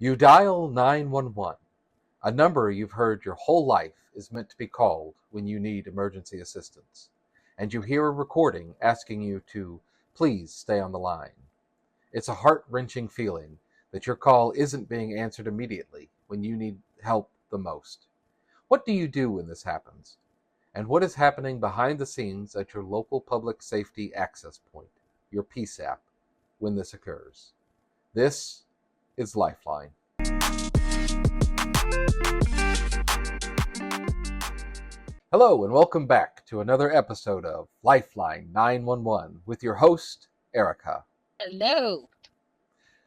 You dial 911, a number you've heard your whole life is meant to be called when you need emergency assistance, and you hear a recording asking you to please stay on the line. It's a heart-wrenching feeling that your call isn't being answered immediately when you need help the most. What do you do when this happens? And what is happening behind the scenes at your local public safety access point, your PSAP, when this occurs? This is LifeLine. Hello, and welcome back to another episode of LifeLine 911 with your host, Erica. Hello.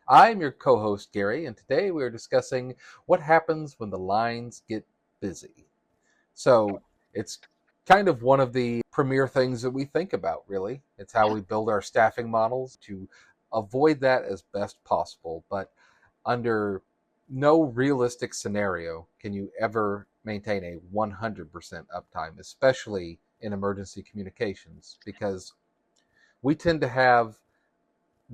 I'm your co-host, Gary, and today we are discussing what happens when the lines get busy. So it's kind of one of the premier things that we think about, really. It's how we build our staffing models to avoid that as best possible. But under no realistic scenario can you ever maintain a 100% uptime, especially in emergency communications, because we tend to have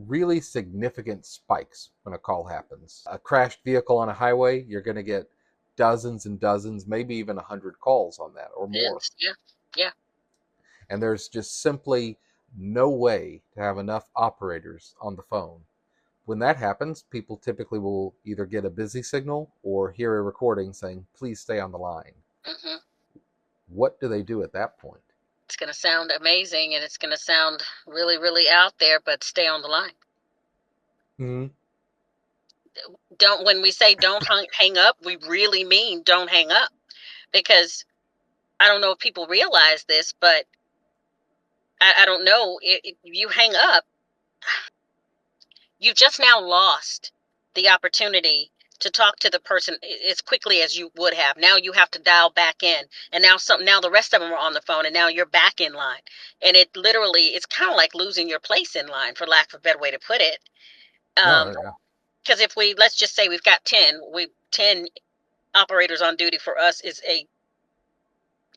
really significant spikes when a call happens. A crashed vehicle on a highway, you're going to get dozens and dozens, maybe even 100 calls on that or more. Yeah. And there's just simply no way to have enough operators on the phone. When that happens, people typically will either get a busy signal or hear a recording saying, please stay on the line. Mm-hmm. What do they do at that point? It's going to sound amazing and it's going to sound really, really out there, but stay on the line. Mm-hmm. When we say don't hang up, we really mean don't hang up, because I don't know if people realize this, but I don't know if you hang up, you've just now lost the opportunity to talk to the person as quickly as you would have. Now you have to dial back in, and now the rest of them are on the phone, and now you're back in line. And it's kind of like losing your place in line, for lack of a better way to put it. Because if let's just say we've got 10 operators on duty, for us is a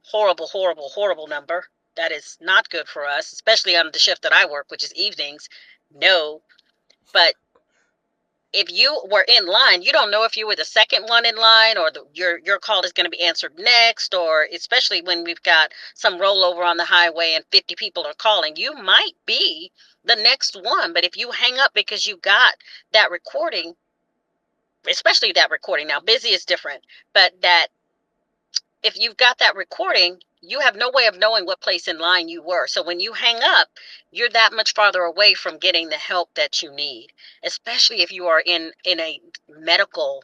horrible, horrible, horrible number. That is not good for us, especially on the shift that I work, which is evenings. No, but if you were in line, you don't know if you were the second one in line, or your call is going to be answered next, or especially when we've got some rollover on the highway and 50 people are calling, you might be the next one. But if you hang up because you got that recording, especially that recording, now busy is different, but that if you've got that recording, you have no way of knowing what place in line you were. So when you hang up, you're that much farther away from getting the help that you need, especially if you are in a medical,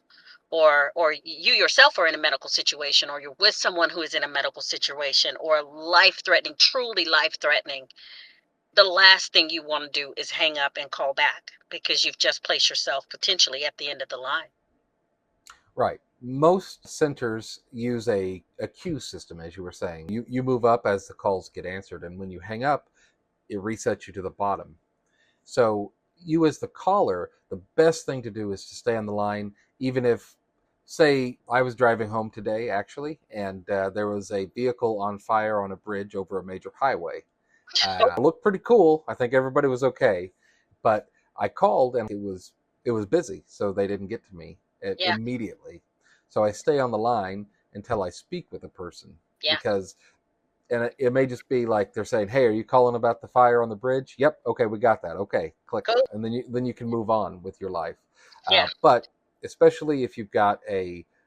or you yourself are in a medical situation, or you're with someone who is in a medical situation, or life-threatening, truly life-threatening. The last thing you want to do is hang up and call back, because you've just placed yourself potentially at the end of the line. Right. Most centers use a queue system, as you were saying. You move up as the calls get answered, and when you hang up, it resets you to the bottom. So you as the caller, the best thing to do is to stay on the line, even if, say, I was driving home today, actually, and there was a vehicle on fire on a bridge over a major highway. It looked pretty cool. I think everybody was okay. But I called, and it was busy, so they didn't get to me immediately. So I stay on the line until I speak with a person. Yeah. Because, and it may just be like they're saying, hey, are you calling about the fire on the bridge? Yep. Okay, we got that. Okay, click. Cool. And then you can move on with your life. Yeah. But especially if you've got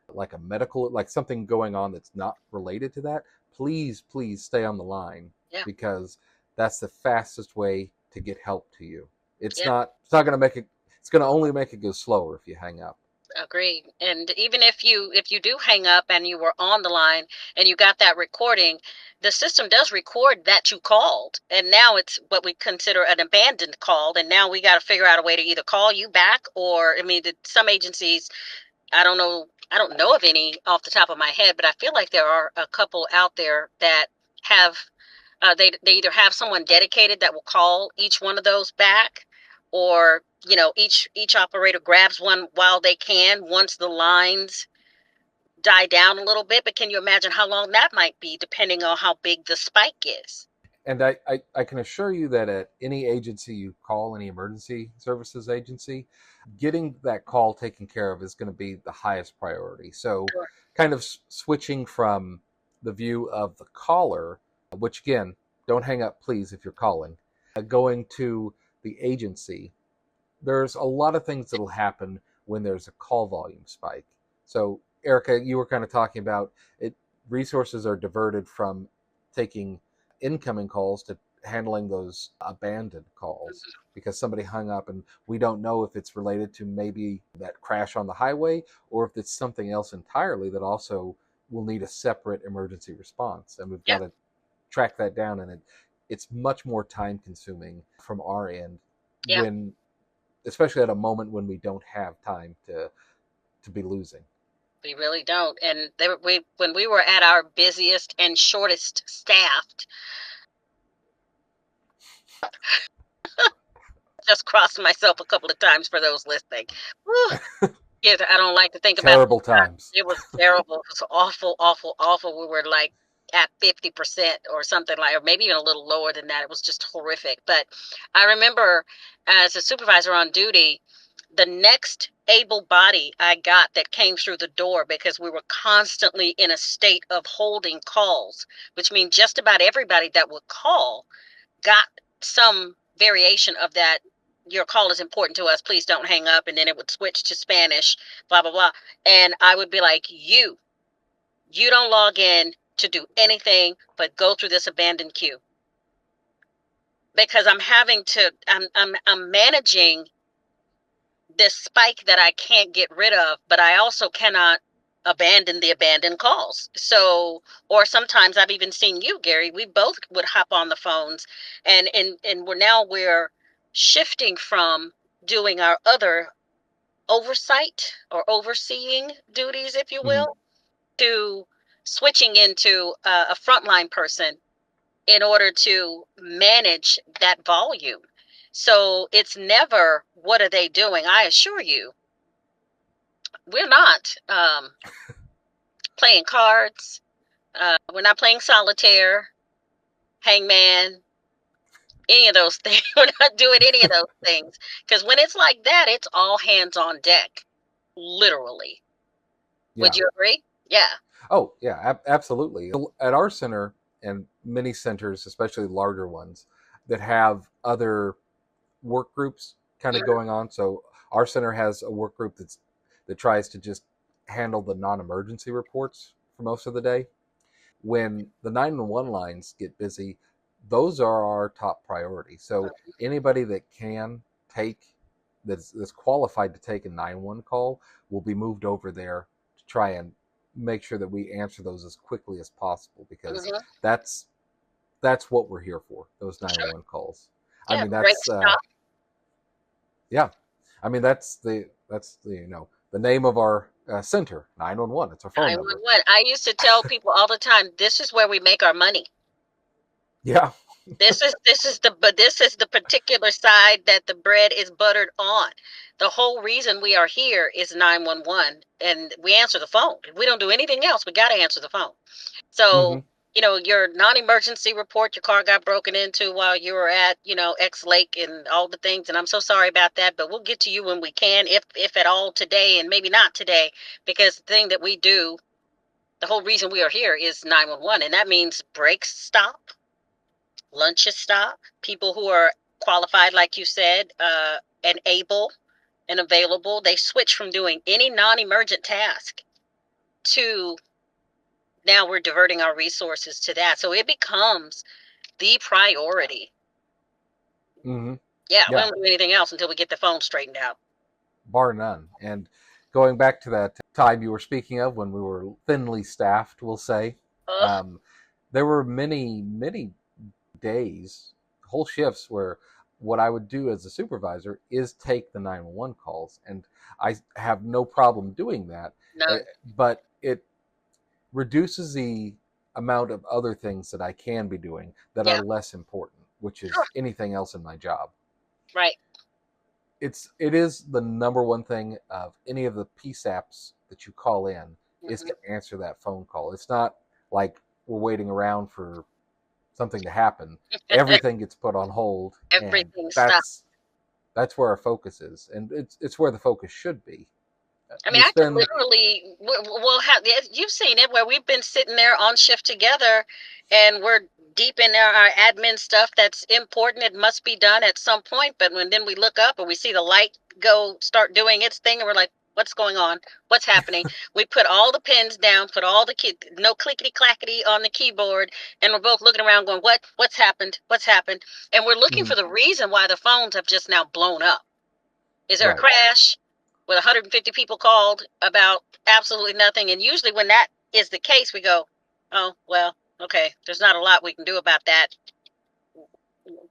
like a medical, like something going on that's not related to that, please stay on the line. Yeah. Because that's the fastest way to get help to you. It's not going to make it, it's going to only make it go slower if you hang up. Agreed. And even if you do hang up and you were on the line and you got that recording, the system does record that you called, and now it's what we consider an abandoned call, and now we got to figure out a way to either call you back, or some agencies, I don't know of any off the top of my head, but I feel like there are a couple out there that have they either have someone dedicated that will call each one of those back, or each operator grabs one while they can, once the lines die down a little bit. But can you imagine how long that might be, depending on how big the spike is? And I can assure you that at any agency you call, any emergency services agency, getting that call taken care of is going to be the highest priority. So, Sure. kind of switching from the view of the caller, which again, don't hang up, please, if you're calling, going to the agency, there's a lot of things that'll happen when there's a call volume spike. So, Erica, you were kind of talking about it. Resources are diverted from taking incoming calls to handling those abandoned calls because somebody hung up, and we don't know if it's related to maybe that crash on the highway or if it's something else entirely that also will need a separate emergency response. And we've Yeah. got to track that down, and it's much more time consuming from our end Yeah. when, especially at a moment when we don't have time to be losing. We really don't. And when we were at our busiest and shortest staffed, just crossed myself a couple of times for those listening. Whew. Yeah, I don't like to think about Terrible times. it. It was terrible. It was awful, awful, awful. We were like at 50% or something like, or maybe even a little lower than that. It was just horrific. But I remember as a supervisor on duty, the next able body I got that came through the door, because we were constantly in a state of holding calls, which means just about everybody that would call got some variation of that. Your call is important to us, please don't hang up. And then it would switch to Spanish, blah blah blah. And I would be like, you don't log in to do anything but go through this abandoned queue, because I'm managing this spike that I can't get rid of, but I also cannot abandon the abandoned calls. So, or sometimes I've even seen you, Gary, we both would hop on the phones, and we're shifting from doing our other oversight or overseeing duties, if you Mm-hmm. will, to switching into a frontline person in order to manage that volume. So it's never, what are they doing? I assure you, we're not playing cards. We're not playing solitaire, hangman, any of those things. We're not doing any of those things. Because when it's like that, it's all hands on deck, literally. Would Yeah. you agree? Yeah. Oh, yeah, absolutely. At our center and many centers, especially larger ones, that have other work groups kind of Mhm. going on. So our center has a work group that tries to just handle the non-emergency reports for most of the day. When the 911 lines get busy, those are our top priority. So anybody that can take that's qualified to take a 911 call will be moved over there to try and make sure that we answer those as quickly as possible because Mhm. that's that's what we're here for, those Sure. 911 calls. I Yeah. mean Great that's stuff. yeah, I mean that's the name of our center, 911. It's our phone number. 911. I used to tell people all the time, this is where we make our money. Yeah. This is the particular side that the bread is buttered on. The whole reason we are here is 911, and we answer the phone. If we don't do anything else, we got to answer the phone. Mm-hmm. So, your non-emergency report, your car got broken into while you were at, X Lake and all the things, and I'm so sorry about that, but we'll get to you when we can, if at all today, and maybe not today, because the thing that we do, the whole reason we are here is 911, and that means breaks stop, lunches stop, people who are qualified, like you said, and able and available, they switch from doing any non-emergent task to now we're diverting our resources to that. So it becomes the priority. Mm-hmm. Yeah, we Yeah, don't do anything else until we get the phone straightened out. bar none. And going back to that time you were speaking of when we were thinly staffed, we'll say, Ugh, um, there were many days, whole shifts where what I would do as a supervisor is take the 911 calls, and I have no problem doing that. eh, none. But it reduces the amount of other things that I can be doing that Yeah, are less important, which sure. is anything else in my job. Right. It is the number one thing of any of the PSAPs that you call in is Hmm. to answer that phone call. It's not like we're waiting around for something to happen, everything gets put on hold, and Everything stops. that's where our focus is, and it's where the focus should be. I mean, We I could spend literally, we'll have, you've seen it where we've been sitting there on shift together and we're deep in our admin stuff that's important. It must be done at some point. But when then we look up and we see the light go start doing its thing and we're like, what's going on? What's happening? We put all the pens down, put all the no clickety clackety on the keyboard. And we're both looking around going, what's happened? What's happened? And we're looking for Mhm. the reason why the phones have just now blown up. Is there a Right. crash with 150 people called about absolutely nothing? And usually when that is the case, we go, oh, well, okay, there's not a lot we can do about that.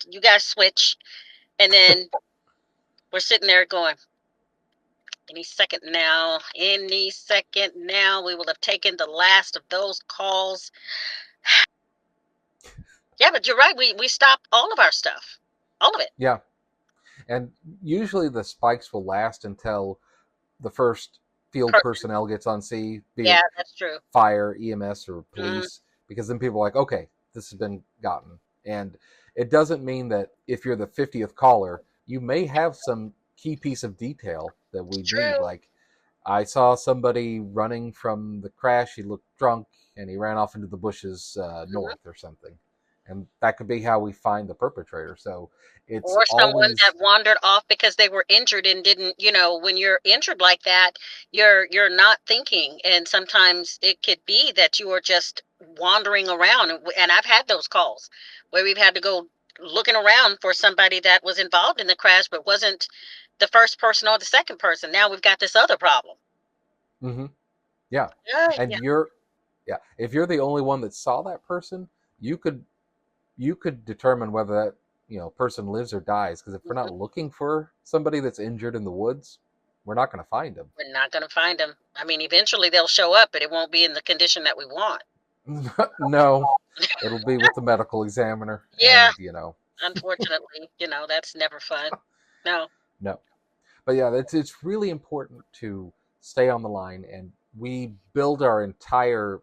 You guys switch. And then we're sitting there going, any second now, we will have taken the last of those calls. Yeah, but you're right. We stopped all of our stuff, all of it. Yeah, and usually the spikes will last until the first field Person. personnel gets on scene, be Yeah, it that's true. fire, EMS, or Mm, police, because then people are like, okay, this has been gotten. And it doesn't mean that if you're the 50th caller, you may have some key piece of detail that we need. true. Like, I saw somebody running from the crash. He looked drunk and he ran off into the bushes Mhm. north or something. And that could be how we find the perpetrator. So it's Or someone always, that wandered off because they were injured and didn't, when you're injured like that, you're not thinking, and sometimes it could be that you are just wandering around, and I've had those calls where we've had to go looking around for somebody that was involved in the crash but wasn't the first person or the second person. Now we've got this other problem. mm-hmm, yeah. Yeah, And yeah. yeah, if you're the only one that saw that person, you could determine whether that person lives or dies. Because if we're Mhm. not looking for somebody that's injured in the woods, we're not going to find We're not going to find them. I mean, eventually they'll show up, but it won't be in the condition that we want. them. No, it'll be with the medical examiner, Yeah, and unfortunately, that's never fun. No. no. But yeah, it's really important to stay on the line, and we build our entire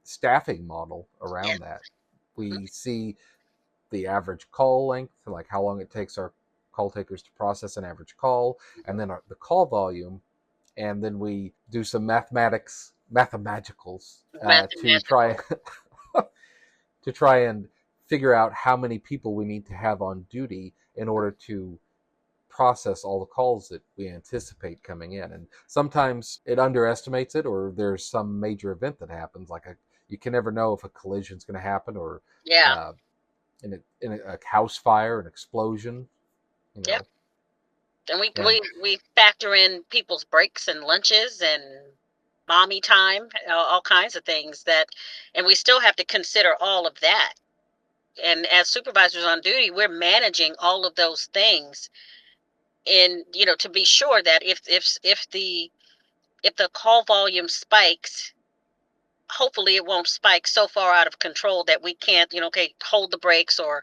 staffing model Yeah. around that. Mhm. We see the average call length, like how long it takes our call takers to process an average call, and then the call volume, and then we do some mathemagicals to try Magical. to try and figure out how many people we need to have on duty in order to process all the calls that we anticipate coming in. And sometimes it underestimates it, or there's some major event that happens, like you can never know if a collision is going to happen, or Yeah. uh, in a house fire, an explosion, you Yep. know. And we And we we factor in people's breaks and lunches and mommy time, all kinds of things and we still have to consider all of that. And as supervisors on duty, we're managing all of those things in, to be sure that if the call volume spikes, hopefully it won't spike so far out of control that we can't, okay, hold the brakes, or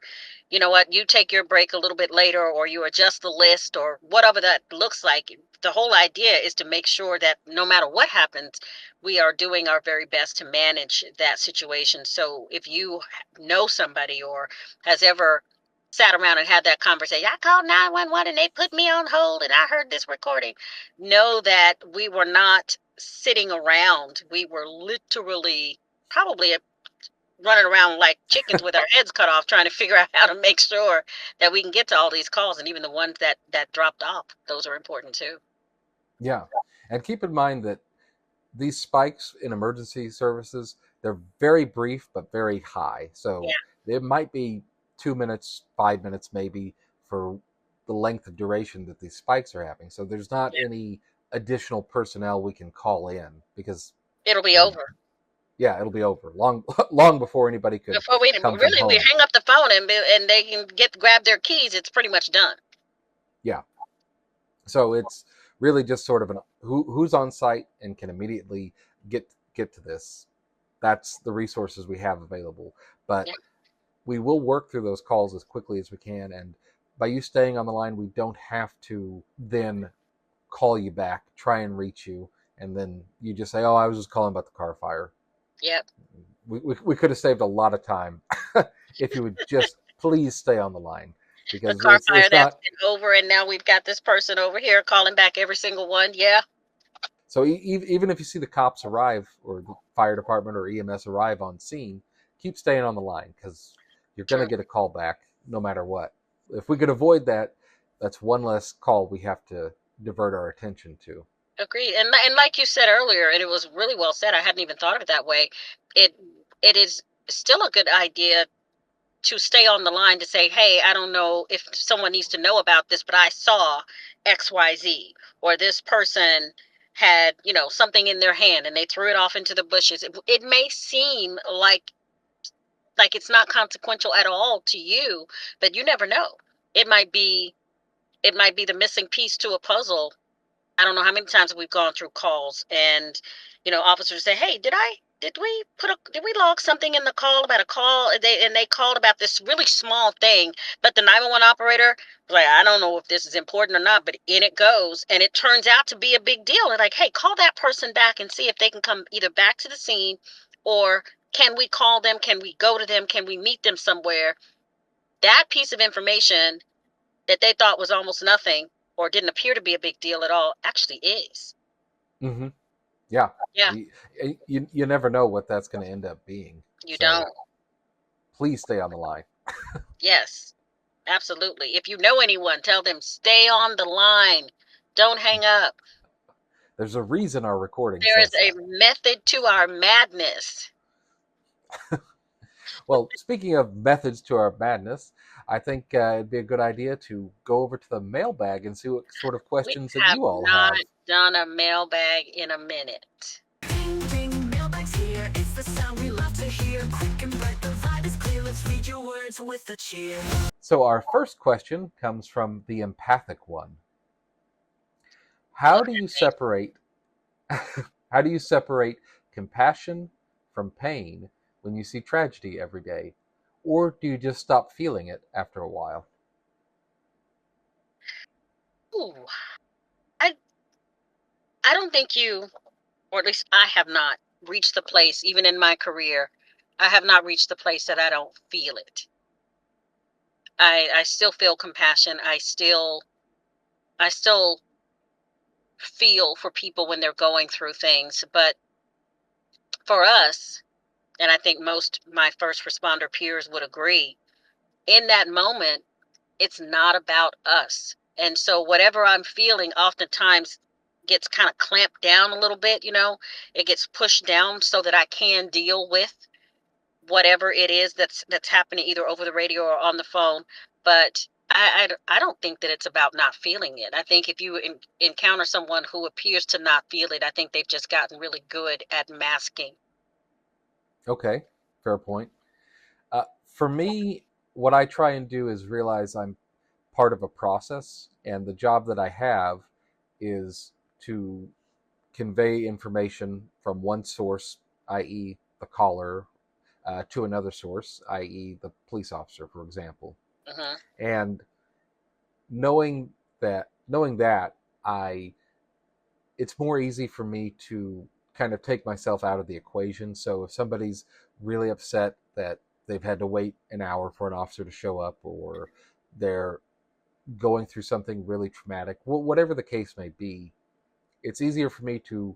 you know what, you take your break a little bit later, or you adjust the list, or whatever that looks like. The whole idea is to make sure that no matter what happens, we are doing our very best to manage that situation. So if you know somebody or has ever sat around and had that conversation, I called 911 and they put me on hold and I heard this recording, know that we were not sitting around. We were literally probably running around like chickens with our heads cut off, trying to figure out how to make sure that we can get to all these calls, and even the ones that dropped off. Those are important too. yeah, and keep in mind that these spikes in emergency services, they're very brief but very high. So Yeah, it might be 2 minutes, 5 minutes maybe, for the length of duration that these spikes are happening. So there's not yeah. any additional personnel we can call in, because It'll be you know, over yeah, it'll be over long long before anybody could before we come from really we home. hang up the phone and they can grab their keys. It's pretty much done. Yeah. So it's really just sort of who's on site and can immediately get to this. That's the resources we have available. But Yeah, we will work through those calls as quickly as we can. And by you staying on the line, we don't have to then call you back, try and reach you, and then you just say, "Oh, I was just calling about the car fire." yep. We could have saved a lot of time if you would just please stay on the line, The because car fire it's that's not. been over, and now we've got this person over here calling back every single one. Yeah, So even if you see the cops arrive or the fire department or EMS arrive on scene, keep staying on the line, because you're going to true. get a call back no matter what. If we could avoid that, that's one less call we have to divert our attention to. Agreed. And like you said earlier, and it was really well said. I hadn't even thought of it that way. It it is still a good idea to stay on the line to say, hey, I don't know if someone needs to know about this, but I saw XYZ, or this person had, something in their hand and they threw it off into the bushes. It may seem like it's not consequential at all to you, but you never know. It might be it might be the missing piece to a puzzle. I don't know how many times we've gone through calls and, officers say, "Hey, did we log something in the call about a call?" And they called about this really small thing, but the 911 operator was like, "I don't know if this is important or not, but in it goes." And it turns out to be a big deal. They're like, "Hey, call that person back and see if they can come either back to the scene, or can we call them? Can we go to them? Can we meet them somewhere?" That piece of information that they thought was almost nothing or didn't appear to be a big deal at all actually is. Mm-hmm. Yeah, Yeah, you never know what that's going to end up being. you So don't. please stay on the line. Yes, absolutely. If you know anyone, tell them stay on the line. Don't hang up. There's a reason our recording There is says a that. method to our madness. Well, speaking of methods to our madness, I think it'd be a good idea to go over to the mailbag and see what sort of We questions that have you all not have. done a mailbag in a minute. Ding ding, mailbag's here. It's the sound we love to hear. Quick and bright, the vibe is clear. Let's read your words with a cheer. So our first question comes from the empathic one. How Love do that you name. separate how do you separate compassion from pain when you see tragedy every day? Or do you just stop feeling it after a while? Ooh, I I don't think you, or at least I have not reached the place, even in my career, I have not reached the place that I don't feel it. I still feel compassion. I still feel for people when they're going through things. But for us, and I think most my first responder peers would agree, in that moment, it's not about us. And so whatever I'm feeling oftentimes gets kind of clamped down a little bit, it gets pushed down so that I can deal with whatever it is that's happening either over the radio or on the phone. But I don't think that it's about not feeling it. I think if you encounter someone who appears to not feel it, I think they've just gotten really good at masking. Okay, fair point. For me, what I try and do is realize I'm part of a process, and the job that I have is to convey information from one source, i.e., the caller, to another source, i.e., the police officer, for example. Hmm. And knowing that, I it's more easy for me to kind of take myself out of the equation. So if somebody's really upset that they've had to wait an hour for an officer to show up, or they're going through something really traumatic, whatever the case may be, it's easier for me to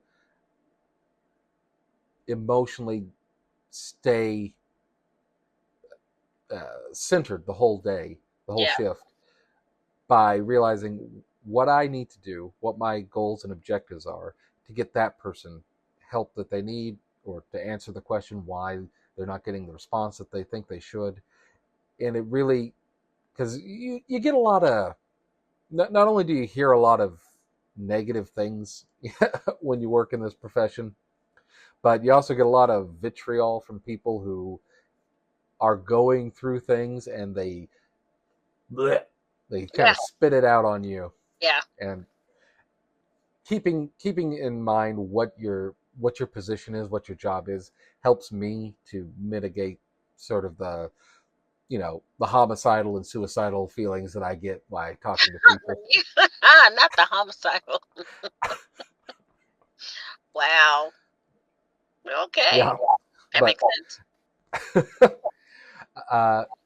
emotionally stay centered the whole day, the whole Yeah. shift, by realizing what I need to do, what my goals and objectives are to get that person help that they need, or to answer the question why they're not getting the response that they think they should. And it really, because you get a lot of, not only do you hear a lot of negative things when you work in this profession, but you also get a lot of vitriol from people who are going through things, and bleh, they kind Yeah. of spit it out on you. Yeah. And keeping in mind what your position is, what your job is, helps me to mitigate sort of the homicidal and suicidal feelings that I get by talking to people. Not the homicidal. Wow. Okay. Yeah, That but makes sense.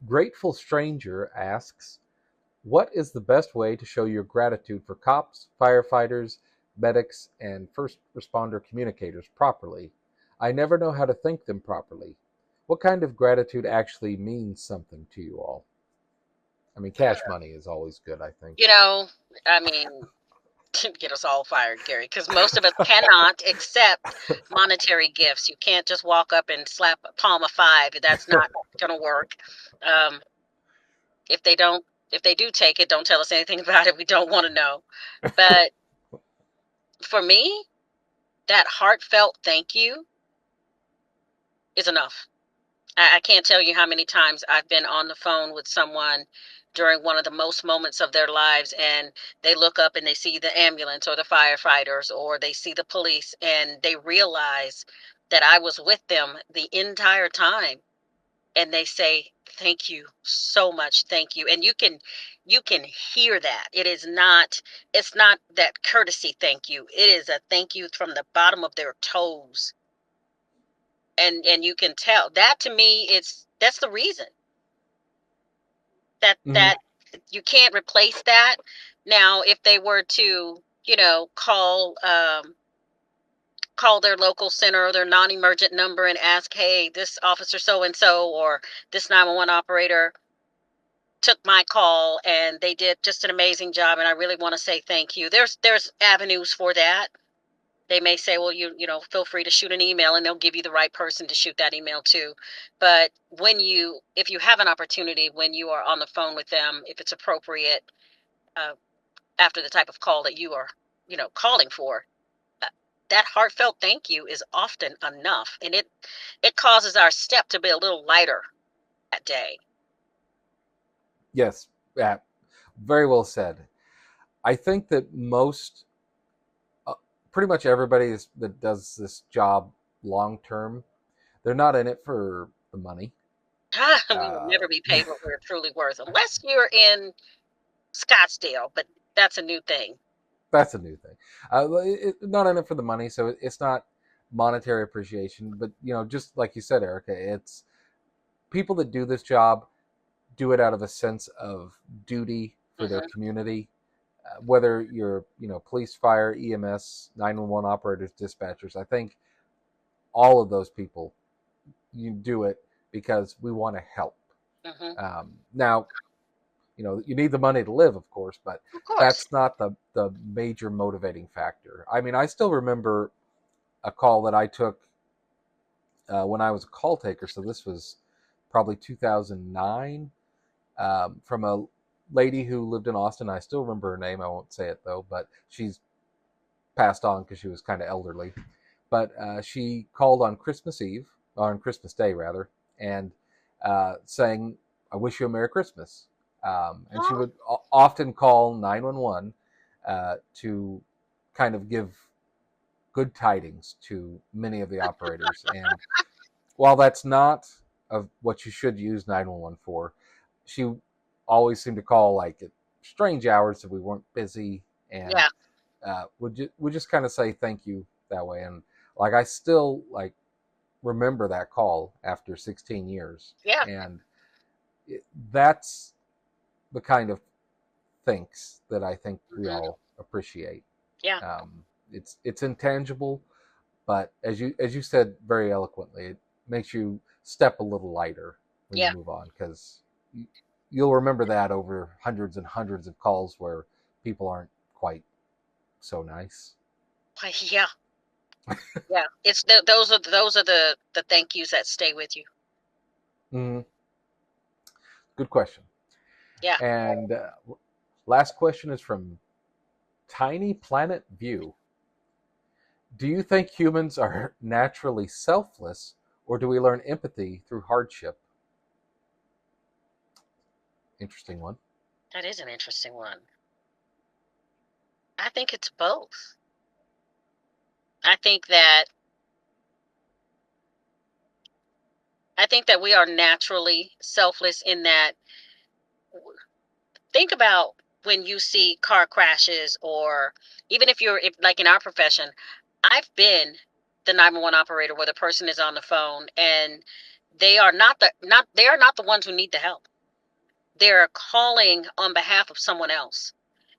Grateful Stranger asks, what is the best way to show your gratitude for cops, firefighters, medics, and first responder communicators properly? I never know how to thank them properly. What kind of gratitude actually means something to you all? I mean, cash money is always good, I think. You know, I mean, get us all fired, Gary, because most of us cannot accept monetary gifts. You can't just walk up and slap a palm of five. That's not going to work. Um, if they don't, if they do take it, don't tell us anything about it. We don't want to know. But for me, that heartfelt thank you is enough. I can't tell you how many times I've been on the phone with someone during one of the most moments of their lives, and they look up and they see the ambulance or the firefighters or they see the police, and they realize that I was with them the entire time, and they say thank you so much, thank you. And you can hear that it's not that courtesy thank you, it is a thank you from the bottom of their toes. And you can tell that, to me, that's the reason that Hmm. that you can't replace that. Now if they were to, call their local center or their non-emergent number and ask, hey, this officer so and so or this 911 operator took my call and they did just an amazing job and I really want to say thank you, there's avenues for that. They may say, well, feel free to shoot an email, and they'll give you the right person to shoot that email to. But if you have an opportunity, when you are on the phone with them, if it's appropriate, uh, after the type of call that you are, calling for, uh, that heartfelt thank you is often enough. And it causes our step to be a little lighter that day. Yes, yeah, very well said. I think that uh, pretty much everybody that does this job long term, they're not in it for the money. We will Uh, never be paid what we're truly worth, unless you're in Scottsdale, but that's a new thing. that's a new thing. Not in it for the money, so it's not monetary appreciation. But just like you said, Erica, it's people that do this job do it out of a sense of duty for their Hmm. community. Whether you're police, fire, EMS, 911 operators, dispatchers, I think all of those people, you do it because we want to help. Hmm. Now, you need the money to live, of course, but Of course. that's not the major motivating factor. I mean, I still remember a call that I took when I was a call taker. So this was probably 2009, from a lady who lived in Austin. I still remember her name. I won't say it though, but she's passed on because she was kind of elderly. But she called on Christmas Eve, or on Christmas Day rather, and saying, "I wish you a Merry Christmas." And she Oh, would often call 911 to kind of give good tidings to many of the operators. And while that's not of what you should use 911 for, she always seemed to call like at strange hours that we weren't busy, and yeah, would just kind of say thank you that way. And like I still like remember that call after 16 years, yeah. and that's the kind of thanks that I think we Hmm. all appreciate. Yeah. It's intangible, but as you said very eloquently, it makes you step a little lighter when you Yeah. move on, because you'll remember that over hundreds and hundreds of calls where people aren't quite so nice. Why, yeah. Yeah. Those are the thank yous that stay with you. Mm, good question. Yeah. And last question is from Tiny Planet View. Do you think humans are naturally selfless, or do we learn empathy through hardship? Interesting one. That is an interesting one. I think it's both. I think that I think that we are naturally selfless in that, think about when you see car crashes, or even if like in our profession, I've been the 911 operator where the person is on the phone and they are not the ones who need the help. They're calling on behalf of someone else.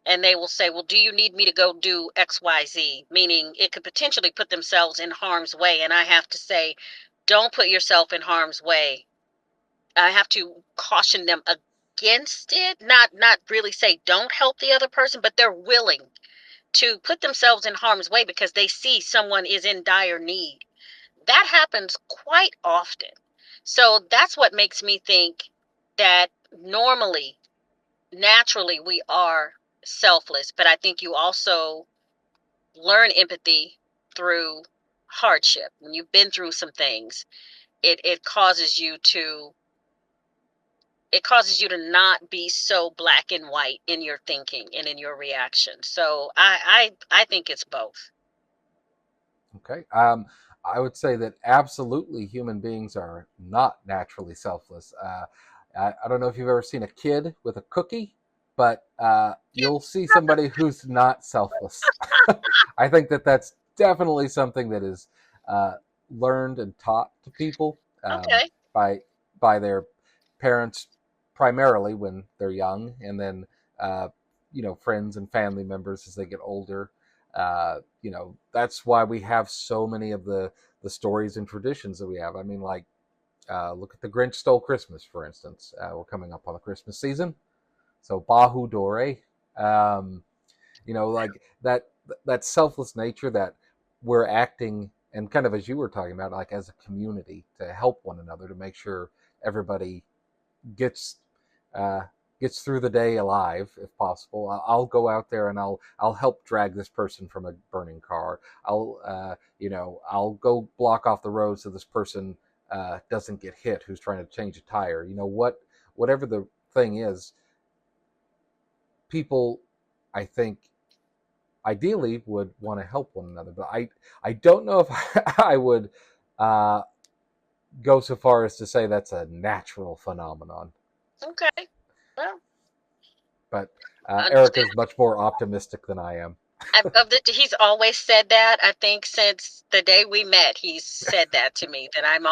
And they will say, well, do you need me to go do XYZ? Meaning it could potentially put themselves in harm's way. And I have to say, don't put yourself in harm's way. I have to caution them against it. Not really say don't help the other person, but they're willing to put themselves in harm's way because they see someone is in dire need. That happens quite often. So that's what makes me think that naturally, we are selfless, but I think you also learn empathy through hardship. When you've been through some things, it causes you to not be so black and white in your thinking and in your reaction. So I think it's both. Okay. I would say that absolutely human beings are not naturally selfless. I don't know if you've ever seen a kid with a cookie, but you'll see somebody who's not selfless. I think that that's definitely something that is learned and taught to people Okay. by their parents, primarily when they're young, and then friends and family members as they get older. That's why we have so many of the stories and traditions that we have. I mean, like, look at The Grinch Stole Christmas, for instance. We're coming up on the Christmas season. So Bahu Dore, like that selfless nature that we're acting, and kind of as you were talking about, like as a community to help one another to make sure everybody gets through the day alive, if possible. I'll go out there and I'll help drag this person from a burning car. I'll go block off the road so this person doesn't get hit who's trying to change a tire. Whatever the thing is, people, I think, ideally would want to help one another. But I don't know if I would go so far as to say that's a natural phenomenon. Okay. Well, But Erica's much more optimistic than I am. He's always said that. I think since the day we met, he's said that to me, that I'm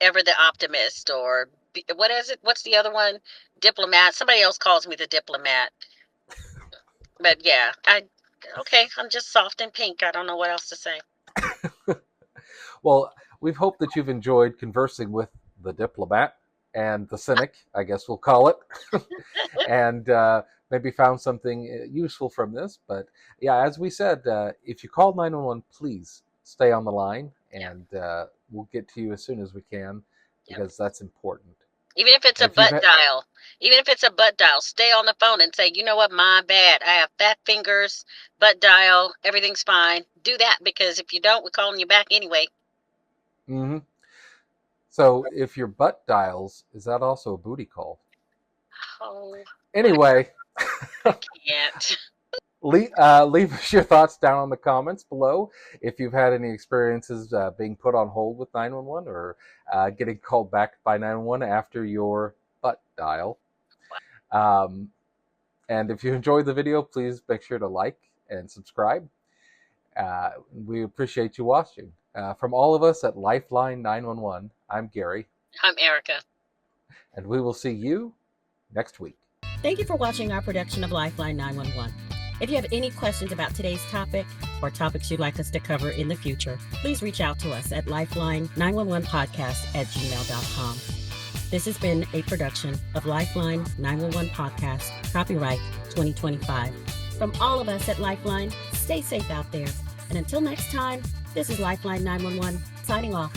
ever the optimist, or what is it? What's the other one? Diplomat. Somebody else calls me the diplomat. But yeah, I'm just soft and pink. I don't know what else to say. Well, we've hoped that you've enjoyed conversing with the diplomat and the cynic, I guess we'll call it, and maybe found something useful from this. But yeah, as we said, if you call 911, please stay on the line, and we'll get to you as soon as we can, because that's important. Even if it's a butt dial, stay on the phone and say, you know what, my bad. I have fat fingers, butt dial, everything's fine. Do that, because if you don't, we're calling you back anyway. Mm-hmm. So if your butt dials, is that also a booty call? Oh. Anyway. I can't. Leave us your thoughts down in the comments below if you've had any experiences being put on hold with 911 or getting called back by 911 after your butt dial. And if you enjoyed the video, please make sure to like and subscribe. We appreciate you watching. From all of us at LifeLine 911, I'm Gary. I'm Erica. And we will see you next week. Thank you for watching our production of LifeLine 911. If you have any questions about today's topic or topics you'd like us to cover in the future, please reach out to us at lifeline911podcast@gmail.com. This has been a production of LifeLine 911 Podcast, copyright 2025. From all of us at LifeLine, stay safe out there. And until next time, this is LifeLine 911 signing off.